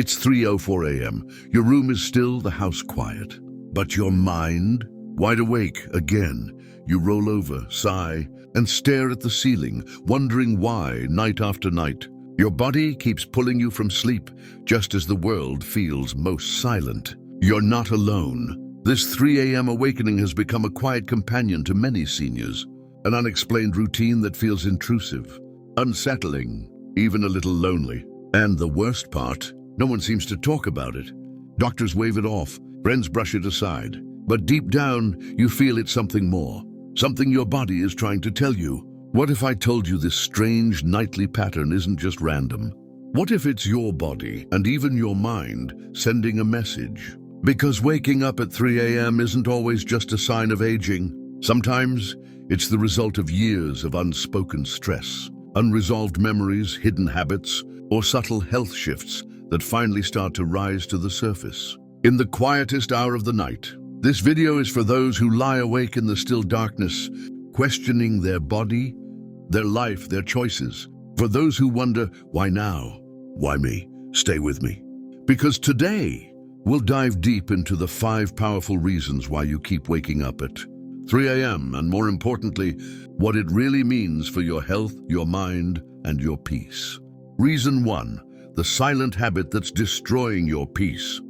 It's 3:04 a.m. Your room is still, the house quiet. But your mind, wide awake again. You roll over, sigh, and stare at the ceiling, wondering why night after night. Your body keeps pulling you from sleep, just as the world feels most silent. You're not alone. This 3 a.m. awakening has become a quiet companion to many seniors. An unexplained routine that feels intrusive, unsettling, even a little lonely. And the worst part, no one seems to talk about it. Doctors wave it off, friends brush it aside. But deep down, you feel it's something more. Something your body is trying to tell you. What if I told you this strange nightly pattern isn't just random? What if it's your body, and even your mind, sending a message? Because waking up at 3 a.m. isn't always just a sign of aging. Sometimes, it's the result of years of unspoken stress, unresolved memories, hidden habits, or subtle health shifts that finally start to rise to the surface. In the quietest hour of the night, this video is for those who lie awake in the still darkness, questioning their body, their life, their choices. For those who wonder, why now? Why me? Stay with me. Because today, we'll dive deep into the 5 powerful reasons why you keep waking up at 3 a.m. and more importantly, what it really means for your health, your mind, and your peace. Reason 1, the silent habit that's destroying your peace.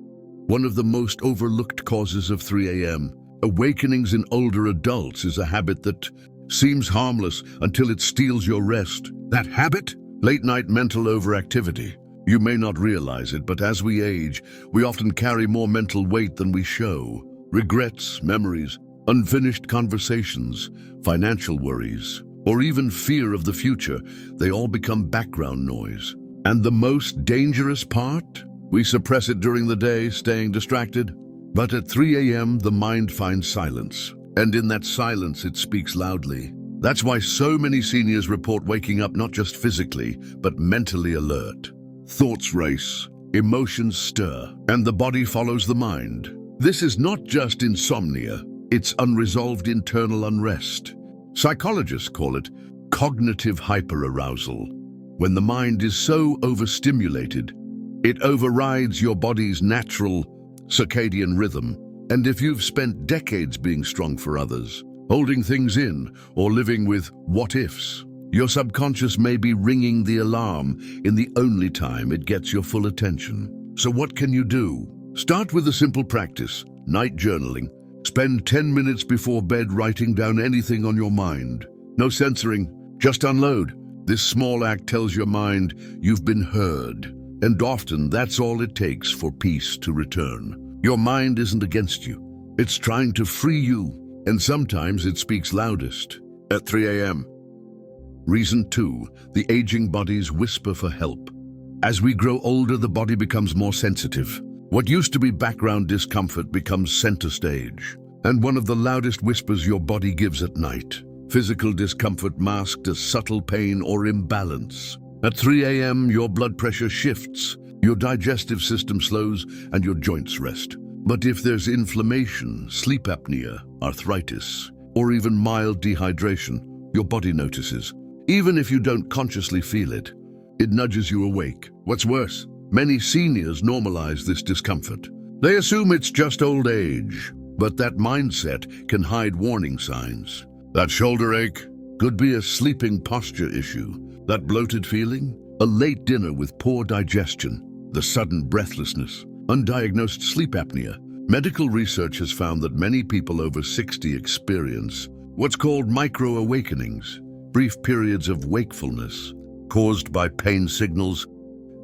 One of the most overlooked causes of 3 a.m. awakenings in older adults is a habit that seems harmless until it steals your rest. That habit? Late-night mental overactivity. You may not realize it, but as we age, we often carry more mental weight than we show. Regrets, memories, unfinished conversations, financial worries, or even fear of the future, they all become background noise. And the most dangerous part? We suppress it during the day, staying distracted. But at 3 a.m., the mind finds silence. And in that silence, it speaks loudly. That's why so many seniors report waking up not just physically, but mentally alert. Thoughts race, emotions stir, and the body follows the mind. This is not just insomnia, it's unresolved internal unrest. Psychologists call it cognitive hyperarousal. When the mind is so overstimulated, it overrides your body's natural circadian rhythm. And if you've spent decades being strong for others, holding things in, or living with what-ifs, your subconscious may be ringing the alarm in the only time it gets your full attention. So what can you do? Start with a simple practice, night journaling. Spend 10 minutes before bed writing down anything on your mind. No censoring, just unload. This small act tells your mind you've been heard. And often that's all it takes for peace to return. Your mind isn't against you. It's trying to free you, and sometimes it speaks loudest at 3 a.m. Reason 2, the aging body's whisper for help. As we grow older, the body becomes more sensitive. What used to be background discomfort becomes center stage, and one of the loudest whispers your body gives at night. Physical discomfort masked as subtle pain or imbalance. At 3 a.m., your blood pressure shifts, your digestive system slows, and your joints rest. But if there's inflammation, sleep apnea, arthritis, or even mild dehydration, your body notices. Even if you don't consciously feel it, it nudges you awake. What's worse, many seniors normalize this discomfort. They assume it's just old age, but that mindset can hide warning signs. That shoulder ache could be a sleeping posture issue. That bloated feeling? A late dinner with poor digestion. The sudden breathlessness. Undiagnosed sleep apnea. Medical research has found that many people over 60 experience what's called micro-awakenings, brief periods of wakefulness, caused by pain signals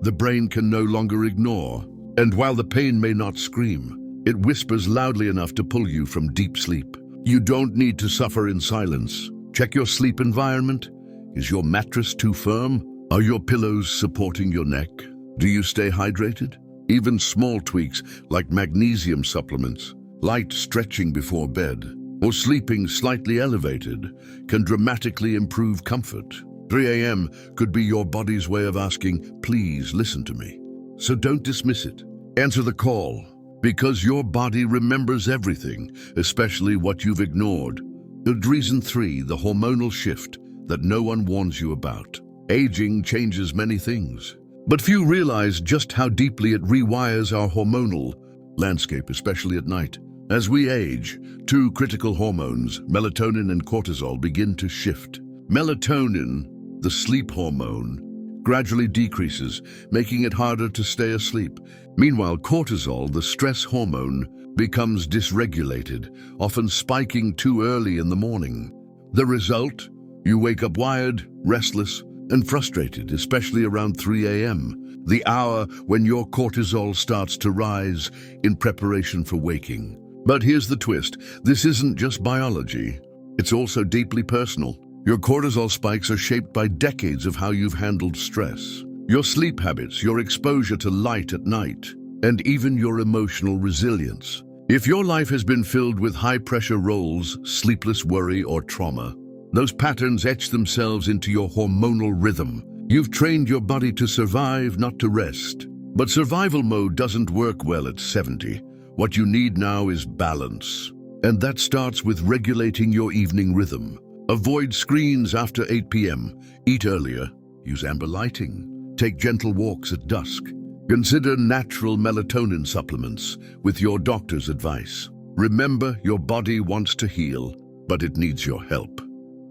the brain can no longer ignore. And while the pain may not scream, it whispers loudly enough to pull you from deep sleep. You don't need to suffer in silence. Check your sleep environment. Is your mattress too firm? Are your pillows supporting your neck? Do you stay hydrated? Even small tweaks like magnesium supplements, light stretching before bed, or sleeping slightly elevated can dramatically improve comfort. 3 a.m. could be your body's way of asking, please listen to me. So don't dismiss it. Answer the call, because your body remembers everything, especially what you've ignored. And reason 3, the hormonal shift that no one warns you about. Aging changes many things. But few realize just how deeply it rewires our hormonal landscape, especially at night. As we age, two critical hormones, melatonin and cortisol, begin to shift. Melatonin, the sleep hormone, gradually decreases, making it harder to stay asleep. Meanwhile, cortisol, the stress hormone, becomes dysregulated, often spiking too early in the morning. The result? You wake up wired, restless, and frustrated, especially around 3 a.m., the hour when your cortisol starts to rise in preparation for waking. But here's the twist. This isn't just biology. It's also deeply personal. Your cortisol spikes are shaped by decades of how you've handled stress, your sleep habits, your exposure to light at night, and even your emotional resilience. If your life has been filled with high-pressure roles, sleepless worry, or trauma, those patterns etch themselves into your hormonal rhythm. You've trained your body to survive, not to rest. But survival mode doesn't work well at 70. What you need now is balance. And that starts with regulating your evening rhythm. Avoid screens after 8 p.m. Eat earlier. Use amber lighting. Take gentle walks at dusk. Consider natural melatonin supplements with your doctor's advice. Remember, your body wants to heal, but it needs your help.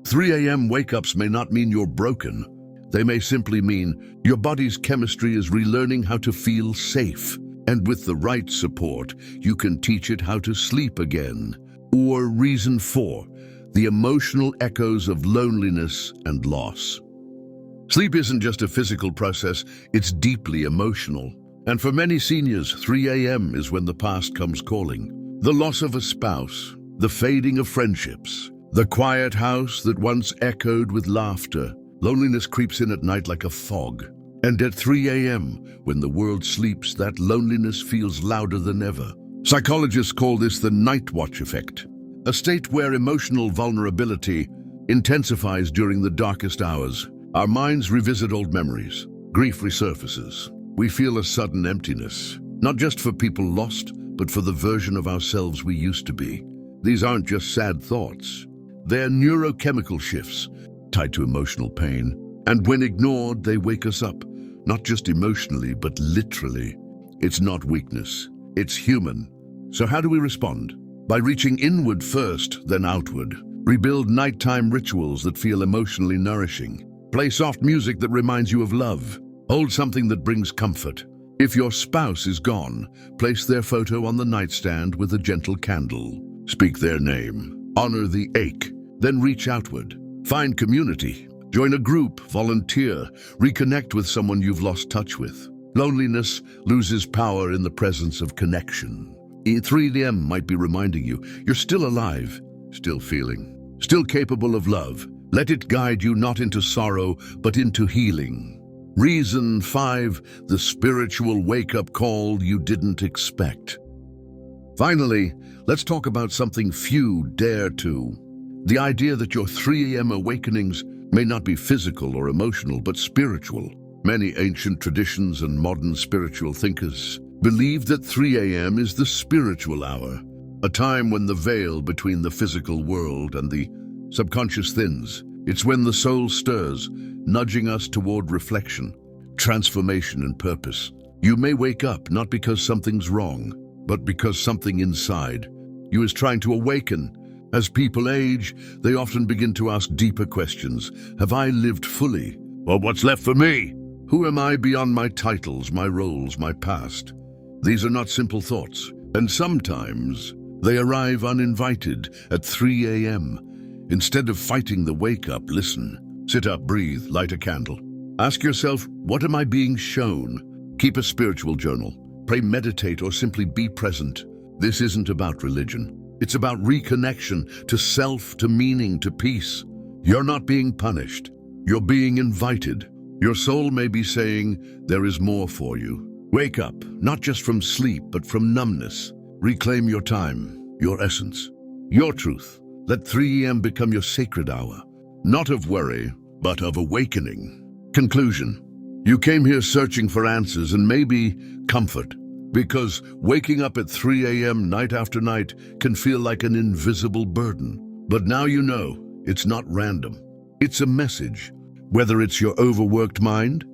3 a.m. wake-ups may not mean you're broken. They may simply mean your body's chemistry is relearning how to feel safe. And with the right support, you can teach it how to sleep again. Or reason 4, the emotional echoes of loneliness and loss. Sleep isn't just a physical process, it's deeply emotional. And for many seniors, 3 a.m. is when the past comes calling. The loss of a spouse, the fading of friendships, the quiet house that once echoed with laughter. Loneliness creeps in at night like a fog. And at 3 a.m., when the world sleeps, that loneliness feels louder than ever. Psychologists call this the night watch effect, a state where emotional vulnerability intensifies during the darkest hours. Our minds revisit old memories. Grief resurfaces. We feel a sudden emptiness, not just for people lost, but for the version of ourselves we used to be. These aren't just sad thoughts. They're neurochemical shifts tied to emotional pain. And when ignored, they wake us up, not just emotionally, but literally. It's not weakness. It's human. So how do we respond? By reaching inward first, then outward. Rebuild nighttime rituals that feel emotionally nourishing. Play soft music that reminds you of love. Hold something that brings comfort. If your spouse is gone, place their photo on the nightstand with a gentle candle. Speak their name. Honor the ache. Then reach outward. Find community. Join a group, volunteer, reconnect with someone you've lost touch with. Loneliness loses power in the presence of connection. 3 a.m. might be reminding you, you're still alive, still feeling, still capable of love. Let it guide you not into sorrow, but into healing. Reason 5, the spiritual wake-up call you didn't expect. Finally, let's talk about something few dare to. The idea that your 3 a.m. awakenings may not be physical or emotional, but spiritual. Many ancient traditions and modern spiritual thinkers believe that 3 a.m. is the spiritual hour, a time when the veil between the physical world and the subconscious thins. It's when the soul stirs, nudging us toward reflection, transformation, and purpose. You may wake up not because something's wrong, but because something inside you is trying to awaken. As people age, they often begin to ask deeper questions. Have I lived fully? Or what's left for me? Who am I beyond my titles, my roles, my past? These are not simple thoughts, and sometimes they arrive uninvited at 3 a.m. Instead of fighting the wake-up, listen. Sit up, breathe, light a candle. Ask yourself, what am I being shown? Keep a spiritual journal. Pray, meditate, or simply be present. This isn't about religion. It's about reconnection to self, to meaning, to peace. You're not being punished. You're being invited. Your soul may be saying, there is more for you. Wake up, not just from sleep, but from numbness. Reclaim your time, your essence, your truth. Let 3 a.m. become your sacred hour, not of worry, but of awakening. Conclusion. You came here searching for answers and maybe comfort, because waking up at 3 a.m. night after night can feel like an invisible burden. But now you know, it's not random. It's a message. Whether it's your overworked mind,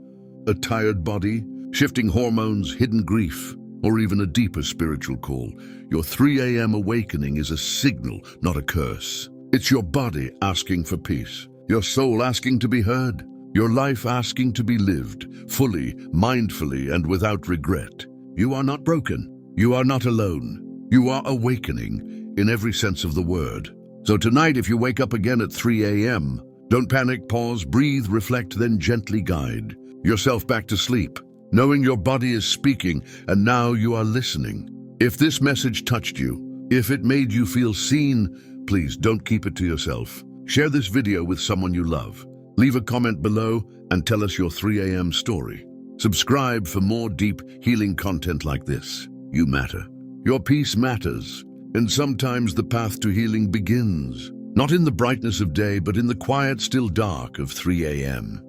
a tired body, shifting hormones, hidden grief, or even a deeper spiritual call, your 3 a.m. awakening is a signal, not a curse. It's your body asking for peace, your soul asking to be heard, your life asking to be lived, fully, mindfully, and without regret. You are not broken. You are not alone. You are awakening in every sense of the word. So tonight, if you wake up again at 3 a.m., don't panic, pause, breathe, reflect, then gently guide yourself back to sleep, knowing your body is speaking and now you are listening. If this message touched you, if it made you feel seen, please don't keep it to yourself. Share this video with someone you love. Leave a comment below and tell us your 3 a.m. story. Subscribe for more deep, healing content like this. You matter. Your peace matters. And sometimes the path to healing begins, not in the brightness of day, but in the quiet, still dark of 3 a.m.